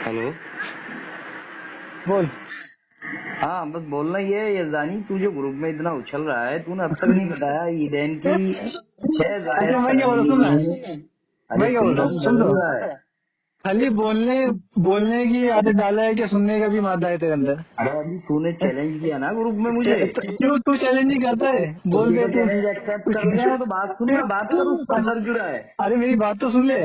Hello. बोल। हाँ, बस बोलना ये है यज़दानी, तू जो ग्रुप में इतना उछल रहा है, तूने अब तक नहीं बताया ईदैन की 6 अच्छा मैं क्या बोल रहा हूँ, सुन जायज। रहा अरे मैं क्या बोल सुनना रहा तो हूँ, सुन जरूर रहा रहा है। खाली बोलने बोलने की आदत डाला है कि सुनने का भी मादा है तेरे अंदर। अरे अभी तूने चैलेंज किया ना ग्रुप में मुझे, क्यों तू चैलेंज नहीं करता है? तो बोल दे तेरा तू चैलेंज एक्सेप्ट कुछ। कर लिया ना, तो बात सुन ना, बात कर, उसका सर क्यों रहा है? अरे मेरी बात तो सुन ले।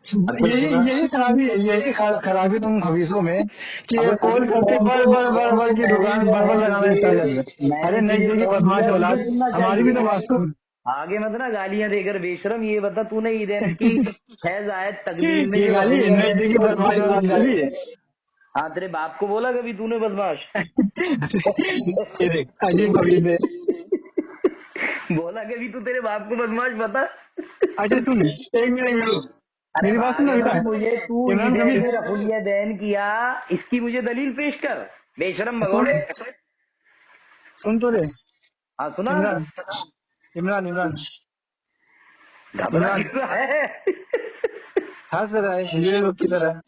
अबे यही सुना। यही खराबी है, यही खराबी तुम हवीसों में कि अबे कॉल तूने करते फोन बड़ को बड़ बड़ बड़ फोन की दुकान बड़ बड़ लगाना स्टार्ट कर दे। मैंने अरे तुझे नजदीकी फोन बदमाश किया, तुझे औलाद, सुनना हमारी भी चाहिए। तो बात सुन। आगे मत ना गालियां देकर बेशरम, ये बता तूने ईदैन की 6 जायज तकदीर में ये जो गाली है, रफुलिया दैन नजदीकी की वो बदमाश डिटेल औलाद दी है। गाली है। हाँ, तेरे बाप को बोला कभी तूने बदमाश? ये देख अजीब खबीर है। बोला कभी तू तेरे बाप को बदमाश, बता। अच्छा सुन, एक मिनट अरे मेरी बात सुन आगे बेटा। मत, मुझे तू इमरान ईदैन खबीर में रफुलिया दैन किया, इसकी मुझे दलील पेश कर, बेशरम सुन, भगोड़े। सुन तो ले। हाँ सुना। इमरान इमरान इमरान घबरा इमरान क्यों रहा है? हंस रहा है हिंदी लोग की तरह।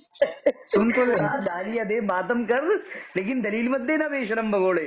सुन तो ले। हाँ, गालियां दे, मातम कर, लेकिन दलील मत देना बेशरम भगोड़े।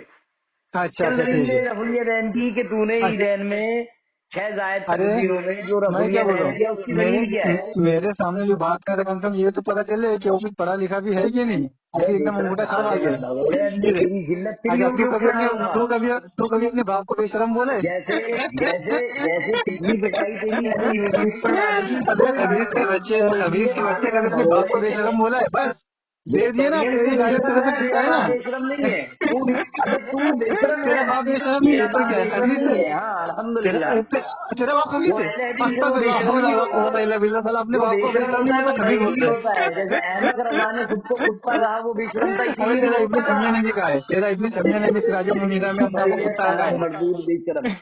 अच्छा चल अच्छा दलील ठीक दे है। रफुलिया दैन की कि तूने अच्छा ईदैन में 6 जायद अरे तकदीरों में जो मैं क्या रफुलिया बोल रहा दैन किया, हूँ, उसकी दलील क्या है? मेरे सामने जो बात कर रहे कम से कम ये तो पता चले कि वो कुछ पढ़ा लिखा भी है कि नहीं। अरे ऐसे एकदम बेशरम अंगूठा छाप आ गया। भगोड़े, ये अंधी देख। तेरी जिल्लत तेरी अच्छा होगी, ऊपर डालूंगा। तू कभी अपने बाप को बेशरम बोले? जैसे जैसे जैसे पिछली पिटाई तेरी मैंने यूट्यूब पर डाली थी, अबे कोई खबीज के डालूंगा, बच्चे, बोल खबीज दिए के बच्चे कभी बेशरम अपने बाप को भगोड़े। बेशरम बोला है? बस ये दे दिए ना, ऑडियंस तेरे में डायरेक्ट बेशरम तेरे पे है, तेरा चिपकाए बाप ना। बेशरम नहीं है। तू, अबे तू बेशरम तेरा है, बाप बेशरम नहीं है तेरा तो बाप क्या है? बेशरम खबीज नहीं है। है। हाँ, अल्हम्दुलिल्लाह। तेरा बाप खबीज वो है। अहले हदीस है, वो अस्तगफिरुल्लाह, बेशरम हौला नहीं वला होता। कुव्वता इल्ला बिल्लाह। साला अपने जो बाप को बेशरम बेशरम नहीं होता है बोलता, वो खबीज गाइड भी बोलता होता है। जैसे है। अहमद रजा ने खुद को कुत्ता कहा, वो बेशरम था, अबे इसीलिए नहीं तेरा इब्ने बोलता था। समिया ने भी कहा है, तेरा इब्ने समिया ने भी सिराजुल मुनीरा में अपने आप को अरे कुत्ता साला कहा है। मर्दूद बेशरम, ये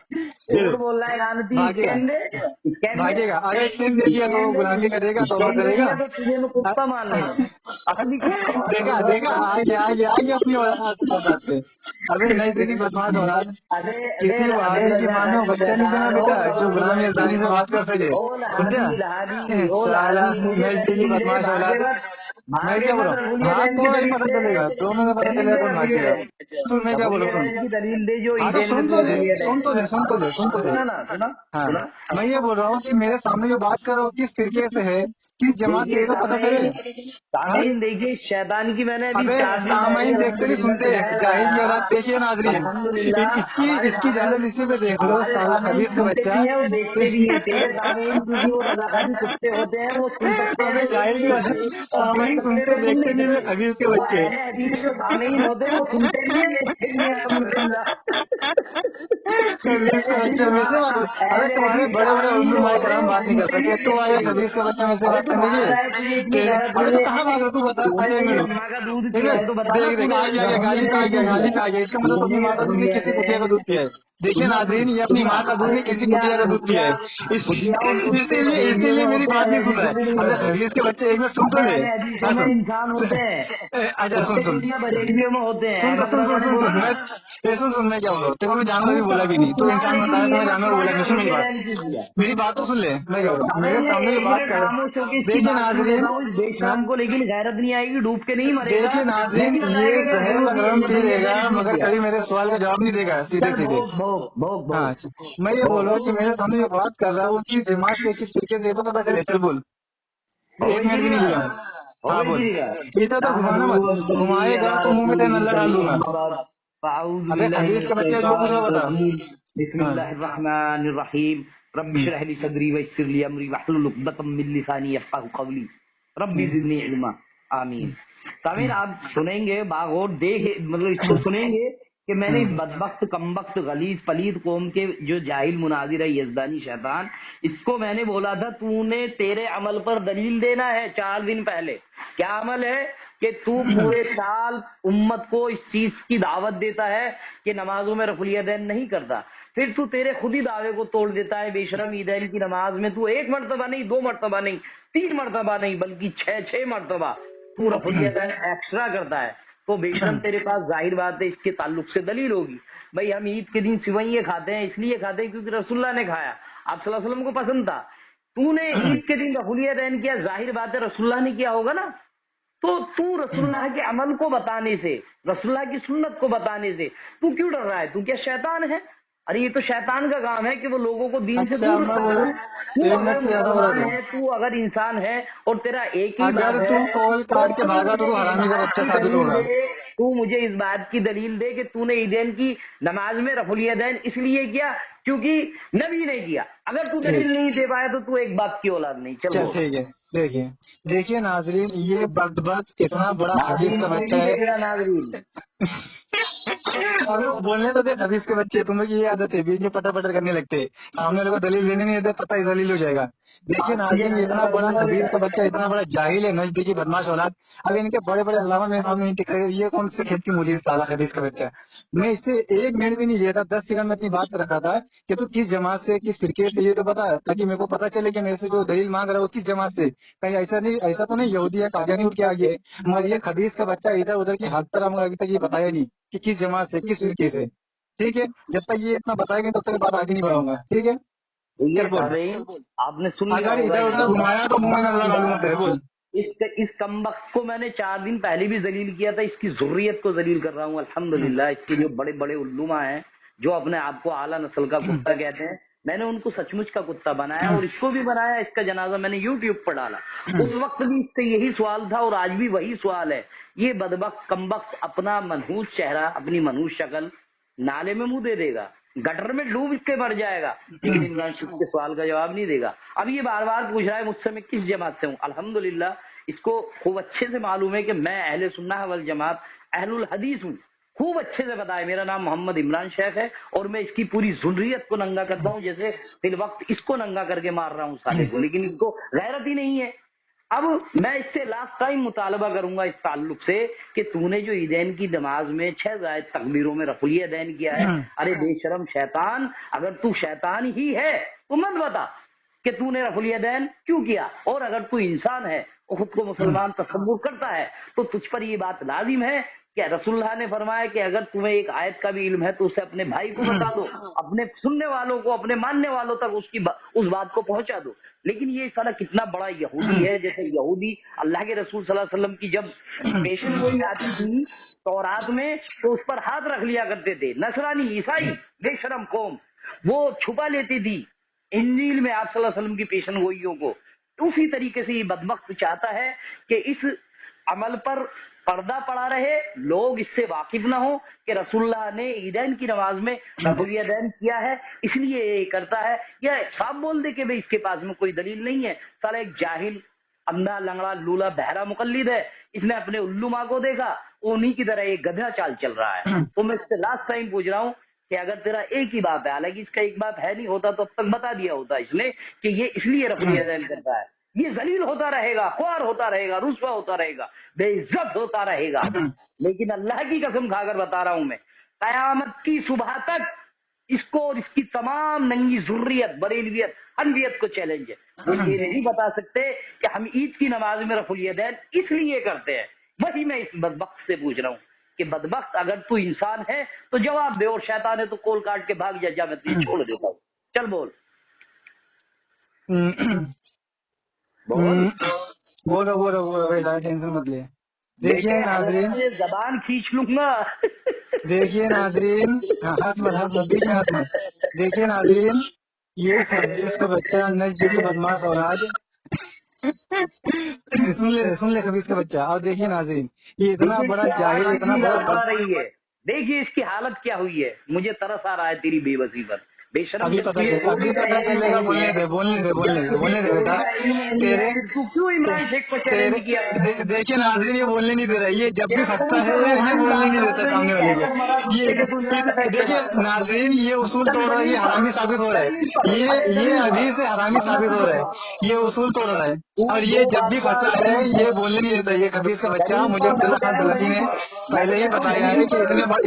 झूठ देख, बोल रहा है लानती। भागेगा स्कैन दे, स्कैन दे, भागेगा। अगर स्कैन दे दिया तो वो स्कैन दे, गुलामी करेगा, तौबा स्कैन दे करेगा। दिया तो तुझे मैं कुत्ता मान लूंगा, असली कुत्ता मान देखा लूंगा। देखा, आगे आगे आगे अपनी औलाद पे। अबे नहीं तेरी बदमाश औलाद। अरे अरे किसी अरे वहाबी की रजा माँ ने खानी बच्चा नहीं देना शैतान हो, बेटा जो गुलाम यजदानी से बात कर सके। ओ समझा? लहादी लहादी, ओ साला लहादी, मुझे नजदीकी दलील दे, बदमाश भागे औलाद। मत, मैं भागे क्या बोल मत, रहा हूँ, रफुलिया भाग दैन तो की वही दलील पता दे, चलेगा, दोनों में पता दलील चलेगा दे कौन रफुलिया भागेगा। दैन, सुन मैं क्या बोल रफुलिया रहा हूँ, दैन सुन। की दलील दे, जो हाँ तो ईदैन में सुन तू तो ले, रफुलिया दैन। सुन तो ले, सुन तो ले, सुन तो ले। सुना ना, सुना हाँ सुना। मैं ये बोल रहा हूँ कि मेरे सामने जो बात कर रहा हूँ किस फिरके से है, किस जमात के, देखिए ये तो पता चले। सामीन, हाँ सामीन देखिए, शैतान की मैंने अभी अबे 4 दिन पहले ही सामाइन देखते नहीं अल्हम्दुलिल्लाह सुनते, तजायल जाहिल की लगाया। औलाद। देखिए नाजरीन, अल्हम्दुलिल्लाह इसकी हमारे इसकी सामीन, जायदाद इसी पे देख लो, हमारे साला सामीन खबीज का सुनते बच्चा। भी हैं और देखते भी हैं। तेरे सामीन, क्योंकि वो रजाकारी कुत्ते होते हैं, वो सुन सकते अबे हैं, जाहिल की औलाद, और देख सामाइन सकते सुनते हैं, सुन देखते नहीं नहीं हुए सकते। खबीज के वो बच्चे। अहले हदीस जो सामीन होते हैं, वो सुनते भी हैं, देखते भी हैं, अल्हम्दुलिल्लाह। खबीज का बच्चा मेरे से बात। अरे अहले तुम्हारे हदीस बड़े बड़े सामीन जो उलमाए होते हैं, कराम वो बात नहीं कर सुनते भी सके, हैं, तू देखते आया भी हैं। खबीज का बच्चा मेरे से अबे बात तू करने भाग की। रहा है, तुझे इतनी गैरत अबे नहीं तो है। कहाँ भाग रहा तू बता। तूने आजा एक मेरी मिनट अम्मा का दूध एक पिया है, तो मिनट, बताना देख देख तूने आ गया, रफुलिया गाली पे आ दैन गया, क्यों गाली किया। पे आ गया। इसका मतलब अपनी तूने माँ का दूध नहीं, रफुलिया किसी कुतिया का दैन, दूध पिया है। देखिए सुनना सुन, नाजरीन, ये अपनी सुनना। माँ का दूध अरे नहीं, किसी कुतिया कुतिया का दूध पिया कुतिया है। कुतिया उन कुत्ते इसीलिए रफुलिये में इसीलिए मेरी होते हैं, बात नहीं अहले सुन रहा हदीसों में है। नहीं अबे होते। खबीज के बच्चे एक मिनट सुन तो अबे ले। अहले हदीसों हाँ में सुन। इंसान होते हैं, अच्छा सुन कुत्ते सुन कुतिया बरेलियों में होते हैं। सुन तो अहमद सुन रजा सुन ने सुन बोला सुन था। मैं सुन मैं क्या बोल रहा हूँ, तेरे को मैं जानवर भी बोला भी तू नहीं, तो सुना, इंसान लेकिन बताया तो ये मैं मत जानवर सुना बोला कि नहीं। सुन मेरी रफुलिया बात, दैन क्यों किया। मेरी बात तो सुन ले। मैं क्या बोल रहा हूँ, अबे मेरे मैं सामने जो 1 बात मिनट कर, खामोश होकर इसकी देखिए बात सुन लेता नाजरीन, हूँ इस बेशरम को, लेकिन गैरत नहीं आएगी, डूब के नहीं मरेगा। देखिए नाजरीन, नहीं ये बताएगा कि जहर लगरम पी रफुलिया लेगा दैन क्यों मगर किया। कभी मेरे सवाल का जवाब नहीं देगा, सीधे चल सीधे। भोग भोग भोग हाँ भोग अच्छा, मैं ये बोल रहा हूँ कि मेरे सामने जो बात कर रहा है वो चीज जमात से किस तरीके से, ये तो पता चले। चल बोल, हो एक गई मिनट भी तेरी नहीं लिया। बात, हो हाँ गई बोल। तेरी बात। इधर तो घुमाना नहमदुहु व मत, नसल्ली घुमाएगा अला तो मुंह में तेरे रसूलिल नल्ला डाल करीम, दूंगा। अम्मा बाद, फ़अऊज़ु अबे बिल्लाहि खबीज का मिनश बच्चा जो कुछ हो शैतानिर बता। रजीम। हाँ बिस्मिल्लाहिर रहमानिर रहीम। रब्बि हम्म, इश्रह ली सदरी व यस्सिर ली अमरी वहलुल उक़दतम मिन लिसानी यफ़क़हू क़ौली। रब्बि हम्म, ज़िदनी इल्मा। आमीन। सामीन, हम्म, आप सुनेंगे बागौर देख, मतलब इसको सुनेंगे कि मैंने इस हम्म। बदबख्त कमबख्त गलीज पलीद कौम के जो जाहिल मुनाजिर है यजदानी शैतान, इसको मैंने बोला था तूने तेरे अमल पर दलील देना है 4 दिन पहले। क्या अमल है कि तू पूरे साल उम्मत को इस चीज की दावत देता है कि नमाजों में रफुलिया दैन नहीं करता, फिर तू तेरे खुद ही दावे को तोड़ देता है बेशरम। ईदैन की नमाज में तू 1 मरतबा नहीं, 2 मरतबा नहीं, 3 मरतबा नहीं, बल्कि 6 मरतबा तू रफुलिया दैन एक्स्ट्रा करता है। तो बेशरम तेरे पास जाहिर बात है इसके ताल्लुक से दलील होगी। भाई हम ईद के दिन सिवैये खाते हैं, इसलिए खाते हैं क्योंकि रसूलुल्लाह ने खाया, आप सल्लल्लाहु अलैहि वसल्लम को पसंद था। तूने ईद के दिन रफुलिया दैन किया, जाहिर बात है रसूलुल्लाह ने किया होगा ना। تو تو रसूलुल्लाह के अमल को बताने से, रसूलुल्लाह की सुन्नत को बताने से तू क्यों डर रहा है? तू क्या शैतान है? अरे ये तो शैतान का काम है कि वो लोगों को दीन से अच्छा दूर मैं रखता बोलूं, है। तू 1 अगर मिनट से ज्यादा हो रहा मुसलमान है है, तू अगर इंसान है और तेरा एक ही अगर बाप तू है, कॉल तो काट के तू भागा तो मुझे तू इस हरामी का बात बच्चा की साबित दलील होगा। दे, तू मुझे इस बात की दलील दे कि तूने ईदैन की नमाज में रफुल यदैन इसलिए किया क्योंकि नबी ने किया। अगर तू ठीक, दलील नहीं दे पाया तो तू एक बाप की औलाद नहीं। चल चल बोल। ठीक है। देखिए नाजरीन, ये बदबख्त इतना बड़ा हदीस नाज़रीन का कोई बच्चा नहीं है। देखेगा नाज़रीन। बोलने तो दे, हदीस के बच्चे, तुम्हें की ये आदत है बीच में पटर पटर करने लगते हैं, सामने वाले को दलील देने नहीं देते, पता ही दलील हो जाएगा। देखिए नाज़रीन, ये इतना बड़ा हदीस का बच्चा, इतना बड़ा जाहिल है, नजदीकी बदमाश औलाद। अब इनके बड़े बड़े अल्लामा मेरे सामने नहीं टिक रहे, ये कौन से खेत की मुझे साला हदीस का बच्चा। मैं इससे 1 मिनट भी नहीं लिया था, 10 सेकंड में अपनी बात रखा था कि तू किस जमात से, किस फिरके से, ये तो बता, ताकि मेरे को पता चले कि मेरे से जो दलील मांग रहा है वो किस जमात से। कहीं ऐसा नहीं, ऐसा तो नहीं यहूदी या कादियानी उठ के आ गए, मगर ये हदीस का बच्चा इधर उधर की हद पर अभी तक ये बताया नहीं कि किस जमात से, किस फिरके से। ठीक है, जब तक ये इतना बताएंगे तब तक बात आगे नहीं बढ़ाऊंगा। ठीक है, ये चल बोल। सामीन आपने सुन लिया अगर होगा इधर इस उधर घुमाया तो मुंह में अल्लाह मालूम होता है। बोल। इस कमबख्त को मैंने 4 दिन पहले भी जलील किया था। इसकी जुर्रियत को जलील कर रहा हूँ अल्हम्दुलिल्लाह। इसके जो बड़े बड़े उल्लुमा हैं, जो अपने आप को आला नस्ल का कुत्ता कहते हैं, मैंने उनको सचमुच का कुत्ता बनाया और इसको भी बनाया। इसका जनाजा मैंने यूट्यूब पर डाला। उस वक्त भी इससे यही सवाल था और आज भी वही सवाल है। ये बदबख्त कमबख्त अपना मनहूस चेहरा, अपनी मनहूस शक्ल नाले में मुंह दे देगा, गटर में डूब के मर जाएगा, लेकिन इमरान शेख के सवाल का जवाब नहीं देगा। अब ये बार बार पूछ रहा है मुझसे मैं किस जमात से हूँ। अल्हम्दुलिल्लाह इसको खूब अच्छे से मालूम है कि मैं अहले सुन्नह वल जमात अहलुल हदीस हूँ। खूब अच्छे से पता है। मेरा नाम मोहम्मद इमरान शेख है और मैं इसकी पूरी जुर्रियत को नंगा करता हूँ, जैसे फिल वक्त इसको नंगा करके मार रहा हूँ साले को, लेकिन इसको गैरत ही नहीं है। अब मैं इससे लास्ट टाइम मुतालबा करूंगा इस ताल्लुक से कि तूने जो ईदैन की नमाज में 6 जायद तकबीरों में रफुल यदैन किया है, अरे बेशरम शैतान, अगर तू शैतान ही है तो मत बता कि तूने रफुल यदैन क्यों किया। और अगर तू इंसान है और खुद को मुसलमान तस्वुर करता है तो तुझ पर ये बात लाजिम है कि रसूलुल्लाह ने फरमाया कि अगर तुम्हें एक आयत का भी इल्म है तो उसे अपने भाई को बता दो, अपने सुनने वालों को, अपने मानने वालों तक उस बात को पहुंचा दो। लेकिन ये सारा कितना बड़ा यहूदी है। जैसे यहूदी अल्लाह के रसूल सल्लल्लाहु अलैहि वसल्लम की जब पेशन गोई आती थी तौरात में तो उस पर हाथ रख लिया करते थे। नसरानी ईसाई बेशरम कौम वो छुपा लेती थी इंजील में आप सल्लल्लाहु अलैहि वसल्लम की पेशन गोइयों को। उसी तरीके से ये बदबख्त चाहता है कि इस अमल पर पर्दा पड़ा रहे, लोग इससे वाकिफ ना हो कि रसूलुल्लाह ने ईदैन की नमाज में रफुल यदैन किया है, इसलिए ये करता है। या साफ बोल दे कि भाई इसके पास में कोई दलील नहीं है, साला एक जाहिल अंधा लंगड़ा लूला बहरा मुकल्लिद है, इसने अपने उल्लू माँ को देखा, उन्हीं की तरह एक गधा चाल चल रहा है। तो मैं इससे लास्ट टाइम पूछ रहा हूँ कि अगर तेरा एक ही बाप है, हालांकि इसका एक बाप है नहीं, होता तो अब तक बता दिया होता इसने कि ये इसलिए रफुल यदैन करता है। ये जलील होता रहेगा, ख्वार होता रहेगा, रुस्वा होता रहेगा, बेइज्जत होता रहेगा। लेकिन अल्लाह की कसम खाकर बता रहा हूं मैं, कयामत की सुबह तक इसको और इसकी तमाम नंगी जुर्रियत, बरेलवियत, हनवियत को चैलेंज है। वो ये नहीं बता सकते कि हम ईद की नमाज में रफुल यदैन इसलिए करते हैं। वही मैं इस बदबख्त से पूछ रहा हूँ कि बदबख्त अगर तू इंसान है तो जवाब दे, और शैतान है तो कोल काट के भाग जा, मैं तुझे छोड़ देता हूँ। चल बोल बोल। बोलो भाई, ज्यादा टेंशन मत ले। देखिए नाजरीन, जबान खींच लूंगा। देखिए नाजरीन, हंस मत बीच में हंस मत। देखिए नाजरीन, ये खबीस का बच्चा, नजदीकी बदमाश औलाद, सुन ले खबीस का बच्चा। और देखिए नाजरीन, ये इतना बड़ा जाहिल, इतना बड़ा रही है। देखिए इसकी हालत क्या हुई है, मुझे तरस आ रहा है तेरी बेबसी पर। बेशरम अभी पता चलेगा। बोलने दे बेटा। तेरे तू क्यों इमरान शेख को चैलेंज किया? देखिए नाजरीन, ये बोलने नहीं दे रहा, ये जब भी फंसता है ये बोलने नहीं देता सामने वाले को। ये देखिए नाजरीन, ये उसूल तोड़ रहा है, ये हरामी साबित हो रहा है। ये हदीस से हरामी साबित हो रहा है, ये उसूल तोड़ रहा है। और ये जब भी फंसा है ये बोलने नहीं देता। ये खबीस का बच्चा, मुझे अब्दुल्ला खान सलफी ने पहले ही बताया है कि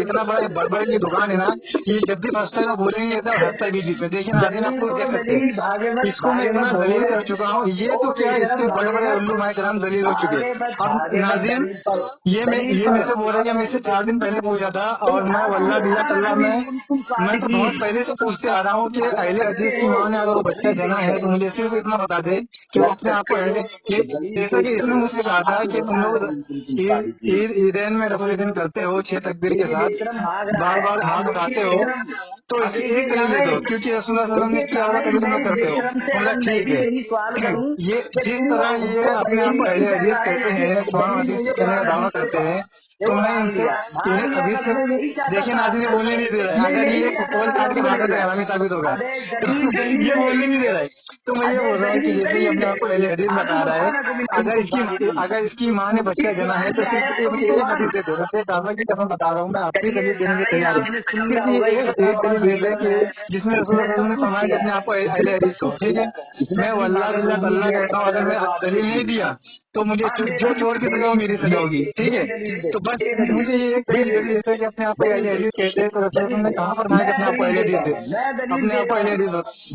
इतना बड़ा बड़बड़ की दुकान है ना, ये जब भी फंसता है ना बोलने नहीं देता, लगता है बीच बीच में। देखिए नाज़रीन, आप लोग देख सकते दलील हैं, भागे मत इसको मैं इतना हो जलील गए। कर चुका हूँ, ये तो ओ क्या मेरी इसके तरफ बड़े भागे बड़े मत, उल्लू माए कराम दलील हो चुके हैं। अब भागे मत नाज़रीन, दलील पर, ये दलील मेरे से पर। बोल रहा है कि मैं इससे 4 दिन पहले पूछा था, तुम और मैं वल्लाह आखिर बिल्लाह तल्लाह नबी कुंतुम मैं तो बहुत सादिकीन, पहले से पूछते आ रहा हूँ कि अगर अहले करते हदीस की हो माँ ने अगर वो बच्चा दलील जना पेश है तो करो, मुझे सिर्फ इतना बता दे कि वो अगर अपने आप को करते हो ये, दलील जैसा कि पेश इसने करो। मुझसे कहा था कि तुम लोग नबी कुंतुम ईद सादिकीन। ईद ईदैन में रफुल ईदैन करते हो 6 तकबीर के देखिए साथ, बेशरम भाग रहा बार है, बार अब हाथ देखिए उठाते हो, बेशरम, तो अब इसकी देखिए एक दलील दे दो, कामिल, क्योंकि रसूलुल्लाह सल्लल्लाहु अलैहि वसल्लम ने देखिए किया होगा कामिल, तभी तुम मैं लोग इस करते हो। बेशरम से बोला अगर मैं ठीक भी है। यही सवाल करूं ये कि जिस तू तरह ये हमको अपने आप दलील को नहीं अहले हदीस कहता है, कहते इसकी हैं, कुरान दलील हदीस मुझे कहने का कुरान दावा हदीस से करते दो। हैं, तो देखो मैं भाग इनसे लिया, भाग इन्हें लिया, अभी बस से मैं यही चाहता देखिए था, नाज़रीन, ये बोलने नहीं दे रहा है। मैं अगर यही ये चाहता पोल था। काट के भागा तो अल्हम्दुलिल्लाह, हरामी साबित होगा। अबे तो दलील, दलील ये दे, बोलने नहीं दे रहा है, तो मैं ये अबे बोल रहा हूँ कि दलील, जैसे ही दलील अपने दे। आप को अहले हदीस आदम बता रहा है, बुखाना को मिन कुंतुम सादिकीन। अगर इसकी माँ ने बच्चा इस जना है कुरान तो की सिर्फ आयत ये को भी मुझे तो एक मान। हदीस दे दो, रब्बे काबा की कसम बता रहा हूँ, मैं आपकी चलिए दलील देने के लिए सामीन, तैयार हूँ। आपने सुन लिया सिर्फ होगा, ये ये एक बड़ा दलील दे दे बेशरम कि है, जिसमें रसूलुल्लाह इसने सल्लल्लाहु अलैहि सब वसल्लम ने कुछ फरमाया कि किया, अपने आप को अहले हदीस कहो, ठीक है। इसने मैं अपनी माँ वल्लाह को बिल्लाह जिंदगी तल्लाह दिया, कहता हूँ, अगर पैगंबर मैं को आपने दलील नहीं दी। दिया तो मुझे हाँ दे जो दलील, चोर की दे सजा हो मेरी सजा दे होगी, ठीक है। दलील, दे तो बस दे दलील, मुझे ये एक दे दलील दे दे, दलील, जैसे कि अपने आप को अहले दलील दे, हदीस कहते हैं, तो रसूलुल्लाह सल्लल्लाहु अलैहि वसल्लम दलील ने दे। कहाँ फरमाया कि मैं अपने आप को दलील अहले देता हदीस दे, हूँ, मैं दलील अपने आप को देता अहले हूँ। हदीस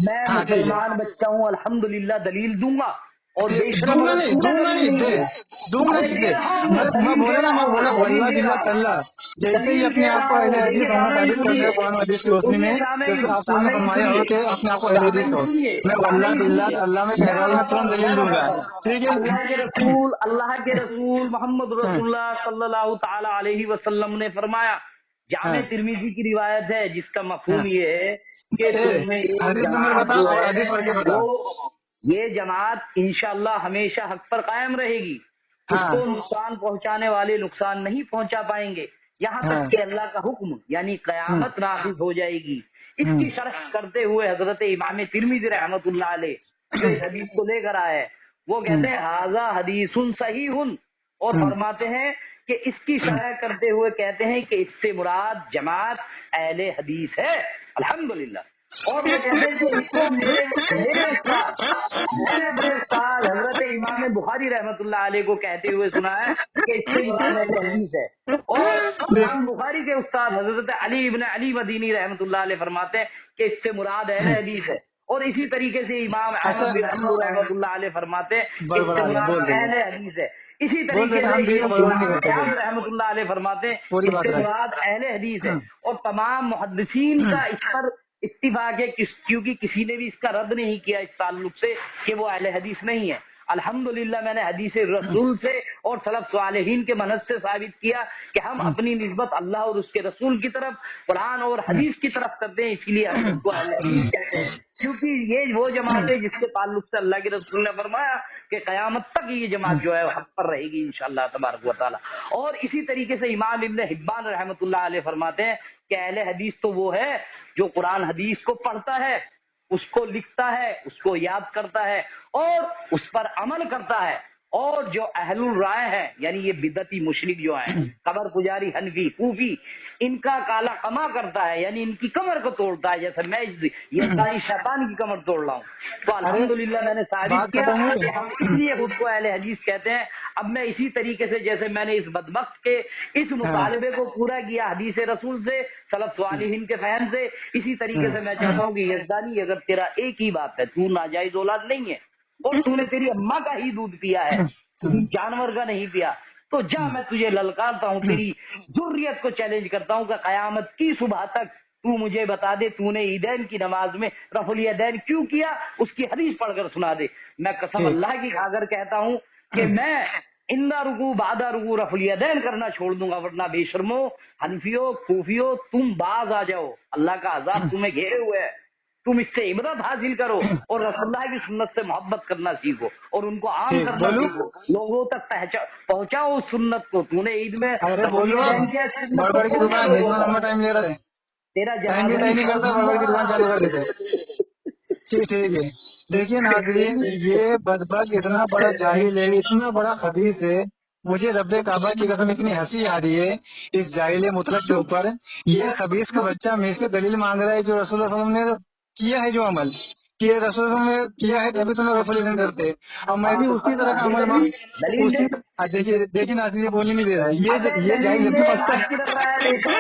मैं हाँ ठीक है। मुसलमान बच्चा हूँ, अल्हम्दुलिल्लाह दलील दूंगा। और बेशरम दूंगा अगर नहीं, तूने दूंगा दलील नहीं नहीं दे, दिया, दूंगा अरे नहीं दे दे। रहा हूँ, मैं दलील दे बोला ना, रहा मैं हूँ, बोला दलील वल्लाह दे बिल्लाह रहा हूँ, तल्ला, जैसे ही दलील अपने दे आप रहा को हूँ। अहले हदीस देखिए होना सामीन साबित करते सुनिए, हो कुरान और हदीस की रोशनी सुनिए में, सामीन, जैसे आप लोगों ने सामीन फरमाया हो सुनिए, कि अपने आप को अहले हदीस सामीन हो, सुनिए, मैं वल्लाह सामीन बिल्लाह सुनिए। अल्लाह में कह मैं रहा हूँ, मैं बताता तुरंत हूँ, दलील मैं दूंगा, बताता हूँ। ठीक है। अल्लाह के रसूल हाँ मोहम्मद रसूलुल्लाह सल्लल्लाहु अलैहि वसल्लम ने फरमाया, जामे हाँ तिर्मिजी की रिवायत है, जिसका हाँ। मफहूम ये है कि ए, तुम में ये हदीस नंबर जमात बता जो और है, हदीस पढ़ के बता। वो ये जमात इंशाअल्लाह हमेशा हक पर कायम रहेगी। इसको हाँ नुकसान पहुंचाने वाले नुकसान नहीं पहुंचा पाएंगे, यहाँ तक हाँ कि अल्लाह का हुक्म यानी हम्म कयामत नाफिज हो जाएगी। हम्म इसकी शरह करते हुए हजरत इमाम तिर्मिज़ी रहमतुल्लाह अलैह जो इस हदीस को लेकर आए हैं, वो कहते हम्म हैं हाजा हदीसुन सहीहुन, और हम्म फरमाते हैं कि इसकी शरह करते हुए कहते हैं कि इससे मुराद जमात अहले हदीस है। अल्हम्दुलिल्लाह। और वो कहते हैं कि इसको मेरे मेरे उस्ताद, मैंने अपने उस्ताद हजरत इमाम बुखारी रहमतुल्लाह अलैह को कहते हुए सुना है कि इससे मुराद अहले हदीस है। और इमाम बुखारी के उस्ताद हजरत अली इब्न अली मदीनी रहमतुल्लाह अलैह फरमाते हैं कि इससे मुराद अहले हदीस है। और इसी तरीके से इमाम अच्छा, अहमद बिन हम्बल रहमतुल्लाह अलैह फरमाते हैं कि इससे बड़बड़ा रहे, मुराद बोल दे अहले हदीस है। इसी बोल तरीके बेटा, से हम बीच में बड़बड़ नहीं इमाम करते, बोल शाफ़ी रहमतुल्लाह अलैह फरमाते हैं पूरी बात इससे रख। मुराद अहले हदीस है। और तमाम मुहद्दिसीन का इस पर इत्तिफाक है, क्योंकि किसी ने भी इसका रद्द नहीं किया इस ताल्लुक से कि वो अहले हदीस नहीं है। अल्हम्दुलिल्लाह मैंने हदीस रसूल से और सलफ सालेहीन के मनहज से साबित किया कि हम अपनी निस्बत अल्लाह और उसके रसूल की तरफ, कुरान और हदीस की तरफ करते हैं, इसलिए हम खुद को अहले हदीस कहते हैं। क्योंकि ये वो जमात है जिसके ताल्लुक से अल्लाह के रसूल ने फरमाया कि कयामत तक ये जमात जो है हक पर रहेगी इंशाअल्लाह तबारक व तआला। और इसी तरीके से इमाम इब्न हिब्बान रहमतुल्लाह अलैह फरमाते हैं कि अहले हदीस तो वो है जो कुरान हदीस को पढ़ता है, उसको लिखता है, उसको याद करता है और उस पर अमल करता है। और जो अहलुल राय है यानी ये बिदती मुशरिक जो है, कबर पुजारी हनफी कूफी, इनका काला कमा करता है, यानी इनकी कमर को तोड़ता है, जैसे मैं यज़दानी शैतान की कमर तोड़ रहा हूँ। तो अरे अल्हम्दुलिल्लाह मैंने साबित बात किया खत्म हुई। कि हम इसलिए खुद को अहले हदीस कहते हैं। अब मैं इसी तरीके से जैसे मैंने इस बदबख्त के इस हाँ मुतालबे को पूरा किया हदीस रसूल से, सलफ स्वालिहीन के फहम से, इसी तरीके से मैं चाहता हूँ कि यज़दानी अगर तेरा एक ही बात है, तू नाजायज औलाद नहीं है और तूने तेरी अम्मा का ही दूध पिया है, किसी जानवर का नहीं पिया, तो जा, मैं तुझे ललकारता हूँ, तेरी जुर्रियत को चैलेंज करता हूँ कि कयामत की सुबह तक तू मुझे बता दे तूने ईदैन की नमाज में रफुल यदैन क्यों किया, उसकी हदीस पढ़कर सुना दे। मैं कसम ठीक। अल्लाह की खाकर कहता हूँ कि मैं इंदा रुकू बादा रुकू रफुल यदैन करना छोड़ दूंगा, वरना बेशर्मो हनफियो कूफियो तुम बाज आ जाओ, अल्लाह का अजाब तुम्हें घेरे हुए है। तुम इससे इबरत हासिल करो और रसूलुल्लाह की सुन्नत से मोहब्बत करना सीखो और उनको आम ठीक करना बोलू। सीखो, लोगों तक पहुंचाओ उस सुन्नत को। तूने ईद में अरे रफुल बोलो, यदैन किया, सुन्नत को बड़बड़ की पहुंचा दुकान है, लोगों इतना लंबा तक। टाइम ले रहा है, तेरा टाइम भी जनाजा तय नहीं निकाल करता, बड़बड़ की दुकान चालू कर देते हैं। ठीक है। देखिए नाजरीन, ये बदबक इतना बड़ा जाहिल है, इतना बड़ा खबीस है, मुझे रब्बे काबा की कसम इतनी हंसी आ रही है इस जाहिल मुतलक के ऊपर। ये खबीस का बच्चा मेरे से दलील मांग रहा है जो रसूलुल्लाह सल्लल्लाहु अलैहि वसल्लम ने किया है, जो अमल कि रसूलुल्लाह सल्लल्लाहु अलैहि वसल्लम ने किया है तभी तुम रफुल यदैन करते, और मैं हाँ भी तो उसी तरह का ये अमल दलील दलील उसी दे, देखिए नाज़रीन, ये बोलने नहीं दे रहा है, ये जाहिल जब भी फंसता बात की है। लग रहा है देखो।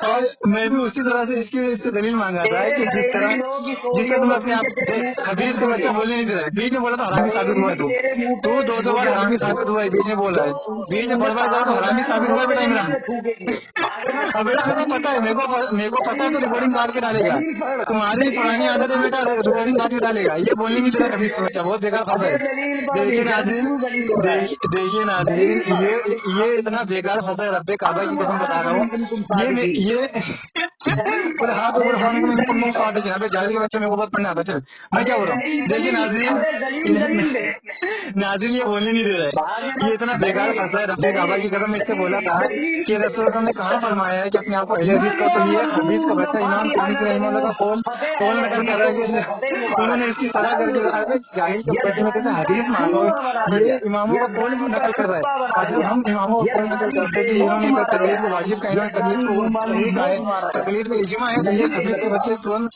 और मैं भी उसी तरह से इससे दलील मांगा था कि जिस तेरे तरह लोग की तुम सोनियो अपने सुन आप के तेरे मुंह पे हदीस थूक के बच्चे दूंगी। बोलने नहीं दे रहा है, बीच में बोला तो हरामी साबित हुआ है तू। तेरे मुंह तू पे दो बार हरामी साबित हुआ है, बीच में बोल रहा है, बीच में बड़बड़ करा तो हरामी साबित हुआ है बेटा इमरान। अब बेटा मेरे को पता है, मेरे को पता है तो रिकॉर्डिंग काट के डालेगा, तुम्हारी पुरानी आदत है बेटा, रिकॉर्डिंग काट के डालेगा। ये बोलने नहीं दे रहा हदीस का बच्चा, बहुत बेकार फंसा है। देखिए नाज़रीन, देखिए नाज़रीन, ये इतना बेकार फंसा है, रब्बे काबा की कसम बता रहा हूँ। ये पूरे हाथ ऊपर उठाने के लिए मुंह फाड़ देगा। अबे जाहिल के बच्चे, मेरे को बहुत पढ़ना आता। चल मैं क्या बोल रहा हूँ, देखिए नाज़रीन, नाज़रीन ये बोलने नहीं दे रहा है, ये इतना बेकार फंसा है, रब्बे काबा की कसम। इससे बोला था कि रसूल ने कहाँ फरमाया है कि अपने आप को अहले हदीस का, तो ये हदीस का बच्चा इमाम तानिसी रहमतुल्लाह का कौल नकल कर रहा है कि उन्होंने इसकी सलाह करके। अबे जाहिल के बच्चे में कहते हैं हदीस मानो, ये इमामों का कौल नकल कर रहा है। और जब हम इमामों का कौल नकल करते हैं कि इन्होंने तकलीद को वाजिब कहा, इन्होंने तकलीद को सही कहा है, तकलीद को इजमा है, तो ये हदीस के बच्चे तुरंत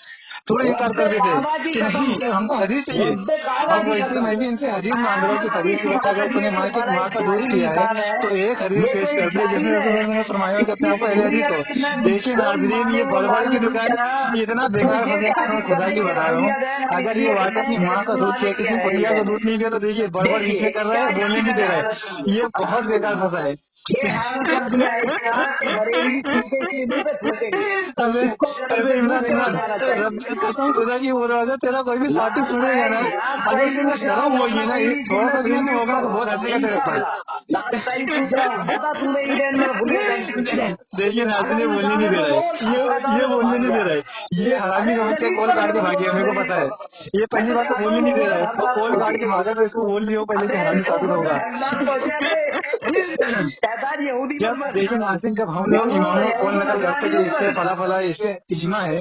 थोड़ा इनकार कर देते हैं कि नहीं हमको हदीस चाहिए। अब वैसे मैं भी इनसे हदीस मांग रहा हूँ कि हदीस के बच्चा अगर तूने माँ का दूध पिया है तो एक हदीस पेश कर दे जिसमें रसूल ने फरमाया कि अपने आप को अहले हदीस हो। देखिए नाज़रीन, ये बड़बड़ की दुकान इतना बेकार फंसे, कसम खुदा की बता रहा हूँ। अगर ये वाकई अपनी माँ का दूध पिया, किसी कुतिया का दूध नहीं दिया, तो देखिए बड़बड़ बीच में कर रहा है, बोलने नहीं दे रहा है, ये बहुत बेकार फंसा है। अबे अबे इमरान, रब कसम खुदा की बोल रहा था, तेरा कोई भी साथी सुनेगा ना, अगर उसको शर्म होगी ना, थोड़ा सा भी नहीं होगा ना, तो बहुत हंसेगा तेरे पर। देखिए नाज़रीन, ये बोलने नहीं दे रहा है, ये बोलने नहीं दे रहा है, ये हरामी का बच्चा कॉल काट के भाग गया, मेरे को पता है। ये पहली बात तो बोलने नहीं दे रहा है, वो कॉल काट के भागा तो इसको बोल दिया पहले कि हरामी साबित होगा। जब देखिए नाज़रीन, जब हम लोग इमामों को कॉल नकल करते कि इससे फला फला, इससे इजमा है,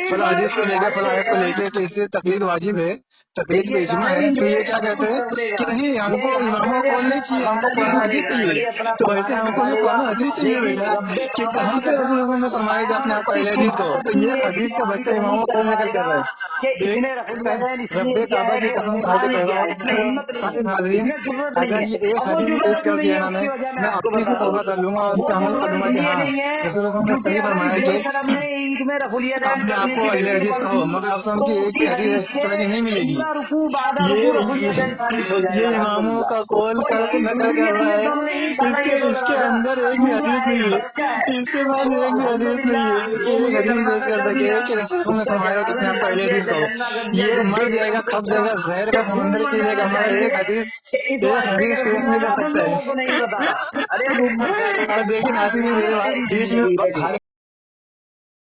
फला हदीस को लेके, फला आयत को लेके कि इससे तकलीद वाजिब है, तकलीद पे इजमा है, तो ये क्या कहते हैं कि नहीं हमको इमामों को कॉल नहीं चाहिए, हमको कुरान हदीस चाहिए। तो वैसे हमको भी कुरान हदीस चाहिए बेटा, कि कहाँ से रसूल ने फरमाया कि अपने आप को अहले हदीस को, तो ये हदीस का बच्चा इमामों को कॉल नकल कर रहा है। रब्बे काबा की कसम खा के कह रहा हूँ नाज़रीन, अगर ये एक हदीस पेश कर दिया ना, मैं अपने से तौबा कर लूंगा और उस पर अमल कर लूंगा कि हाँ रसूल ने सही फरमाया कि अपने आप को अहले हदीस कहो, मगर अब तो हमकी एक भी हदीस इस तरह की नहीं मिलेगी। ये इमामों का कॉल कर नकल कर रहा है, इसके अंदर एक भी हदीस नहीं है, इसके पास एक भी हदीस नहीं है, एक हदीस पेश कर सके कि रसूल ने फरमाया कि अपने आप को अहले हदीस कहो। ये मर जाएगा, खप जाएगा, जहर का समंदर पी लेगा, मगर एक हदीस पेश नहीं कर सकता है। और देखिए नाज़रीन, मेरे बीच में